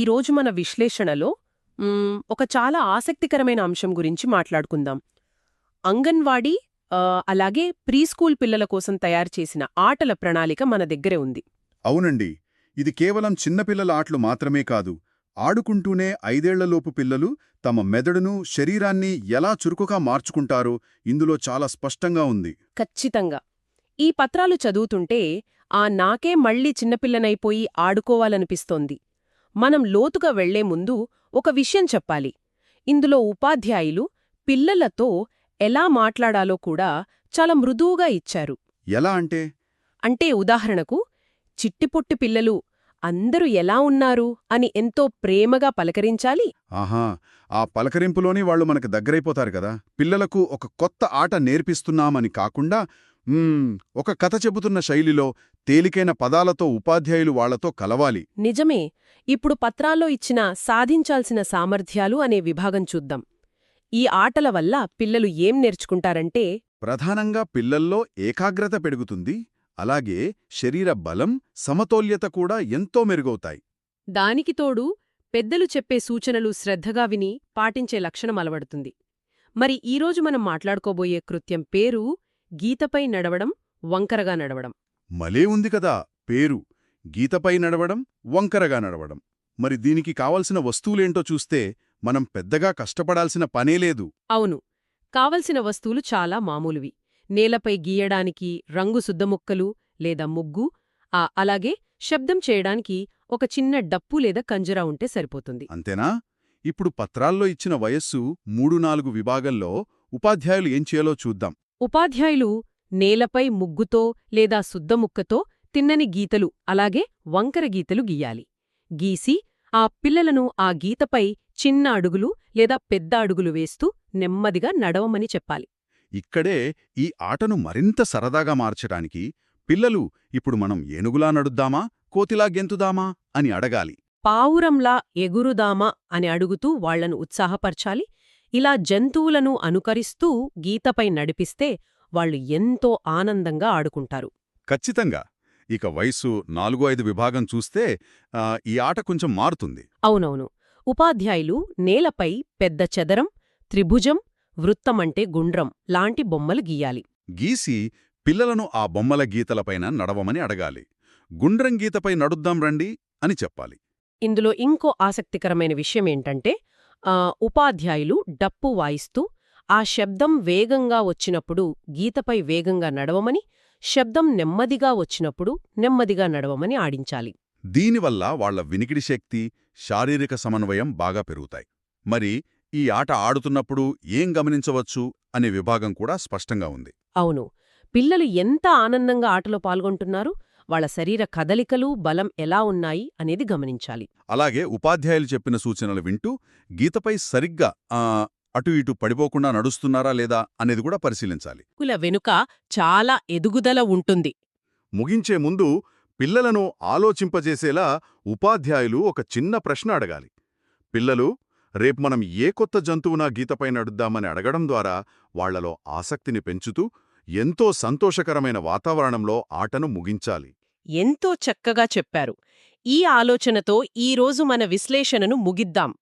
ఈరోజు మన విశ్లేషణలో ఒక చాలా ఆసక్తికరమైన అంశం గురించి మాట్లాడుకుందాం. అంగన్వాడీ అలాగే ప్రీస్కూల్ పిల్లల కోసం తయారు చేసిన ఆటల ప్రణాళిక మన దగ్గరే ఉంది. అవునండి. ఇది కేవలం చిన్నపిల్లల ఆటలు మాత్రమే కాదు. ఆడుకుంటూనే 5ఏళ్లలోపు పిల్లలు తమ మెదడును, శరీరాన్ని ఎలా చురుకుగా మార్చుకుంటారో ఇందులో చాలా స్పష్టంగా ఉంది. ఖచ్చితంగా. ఈ పత్రాలు చదువుతుంటే నాకే మళ్ళీ చిన్నపిల్లనైపోయి ఆడుకోవాలనిపిస్తోంది. మనం లోతుగా వెళ్లే ముందు ఒక విషయం చెప్పాలి. ఇందులో ఉపాధ్యాయులు పిల్లలతో ఎలా మాట్లాడాలో కూడా చాలా మృదువుగా ఇచ్చారు. ఎలా అంటే? అంటే ఉదాహరణకు, చిట్టిపొట్టి పిల్లలు అందరూ ఎలా ఉన్నారు అని ఎంతో ప్రేమగా పలకరించాలి. ఆహా, ఆ పలకరింపులోని వాళ్ళు మనకు దగ్గరైపోతారు కదా. పిల్లలకు ఒక కొత్త ఆట నేర్పిస్తున్నామని కాకుండా ఒక కథ చెబుతున్న శైలిలో తేలికైన పదాలతో ఉపాధ్యాయులు వాళ్లతో కలవాలి. నిజమే. ఇప్పుడు పత్రాల్లో ఇచ్చిన సాధించాల్సిన సామర్థ్యాలు అనే విభాగం చూద్దాం. ఈ ఆటల వల్ల పిల్లలు ఏం నేర్చుకుంటారంటే, ప్రధానంగా పిల్లల్లో ఏకాగ్రత పెరుగుతుంది. అలాగే శరీర బలం, సమతౌల్యత కూడా ఎంతో మెరుగవుతాయి. దానికి తోడు పెద్దలు చెప్పే సూచనలు శ్రద్ధగా విని పాటించే లక్షణం అలవడుతుంది. మరి ఈరోజు మనం మాట్లాడుకోబోయే కృత్యం పేరు గీతపై నడవడం, వంకరగా నడవడం. మలే ఉంది కదా పేరు. గీతపై నడవడం, వంకరగా నడవడం. మరి దీనికి కావలసిన వస్తువులేంటో చూస్తే మనం పెద్దగా కష్టపడాల్సిన పనేలేదు. అవును, కావలసిన వస్తువులు చాలా మామూలువి. నేలపై గీయడానికి రంగు సుద్దముక్కలు లేదా ముగ్గు, అలాగే శబ్దం చేయడానికి ఒక చిన్న డప్పు లేదా కంజరా ఉంటే సరిపోతుంది. అంతేనా? ఇప్పుడు పత్రాల్లో ఇచ్చిన వయస్సు 3-4 విభాగంలో ఉపాధ్యాయులు ఏం చేయాలో చూద్దాం. ఉపాధ్యాయులు నేలపై ముగ్గుతో లేదా సుద్దముక్కతో తిన్నని గీతలు అలాగే వంకర గీతలు గీయాలి. గీసి ఆ పిల్లలను ఆ గీతపై చిన్న అడుగులు లేదా పెద్ద అడుగులు వేస్తూ నెమ్మదిగా నడవమని చెప్పాలి. ఇక్కడే ఈ ఆటను మరింత సరదాగా మార్చటానికి పిల్లలు ఇప్పుడు మనం ఏనుగులా నడుద్దామా, కోతిలా గెంతుదామా అని అడగాలి. పావురంలా ఎగురుదామా అని అడుగుతూ వాళ్లను ఉత్సాహపర్చాలి. ఇలా జంతువులను అనుకరిస్తూ గీతపై నడిపిస్తే వాళ్ళు ఎంతో ఆనందంగా ఆడుకుంటారు. ఖచ్చితంగా. ఇక వయసు 4-5 విభాగం చూస్తే ఈ ఆట కొంచెం మారుతుంది. అవునవును. ఉపాధ్యాయులు నేలపై పెద్ద చదరం, త్రిభుజం, వృత్తమంటే గుండ్రం లాంటి బొమ్మలు గీయాలి. గీసి పిల్లలను ఆ బొమ్మల గీతలపైన నడవమని అడగాలి. గుండ్రం గీతపై నడుద్దాం రండి అని చెప్పాలి. ఇందులో ఇంకో ఆసక్తికరమైన విషయమేంటంటే, ఉపాధ్యాయులు డప్పు వాయిస్తూ ఆ శబ్దం వేగంగా వచ్చినప్పుడు గీతపై వేగంగా నడవమని, శబ్దం నెమ్మదిగా వచ్చినప్పుడు నెమ్మదిగా నడవమని ఆడించాలి. దీనివల్ల వాళ్ల వినికిడి శక్తి, శారీరక సమన్వయం బాగా పెరుగుతాయి. మరి ఈ ఆట ఆడుతున్నప్పుడు ఏం గమనించవచ్చు అనే విభాగం కూడా స్పష్టంగా ఉంది. అవును, పిల్లలు ఎంత ఆనందంగా ఆటలో పాల్గొంటున్నారు, వాళ్ల శరీర కదలికలు, బలం ఎలా ఉన్నాయి అనేది గమనించాలి. అలాగే ఉపాధ్యాయులు చెప్పిన సూచనలు వింటూ గీతపై సరిగ్గా అటు ఇటు పడిపోకుండా నడుస్తున్నారా లేదా అనేది కూడా పరిశీలించాలి. కుల వెనుక చాలా ఎదుగుదల ఉంటుంది. ముగించే ముందు పిల్లలను ఆలోచింపజేసేలా ఉపాధ్యాయులు ఒక చిన్న ప్రశ్న అడగాలి. పిల్లలు, రేపు మనం ఏ కొత్త జంతువునా గీతపై నడుద్దామని అడగడం ద్వారా వాళ్లలో ఆసక్తిని పెంచుతూ ఎంతో సంతోషకరమైన వాతావరణంలో ఆటను ముగించాలి. ఎంతో చక్కగా చెప్పారు. ఈ ఆలోచనతో ఈరోజు మన విశ్లేషణను ముగిద్దాం.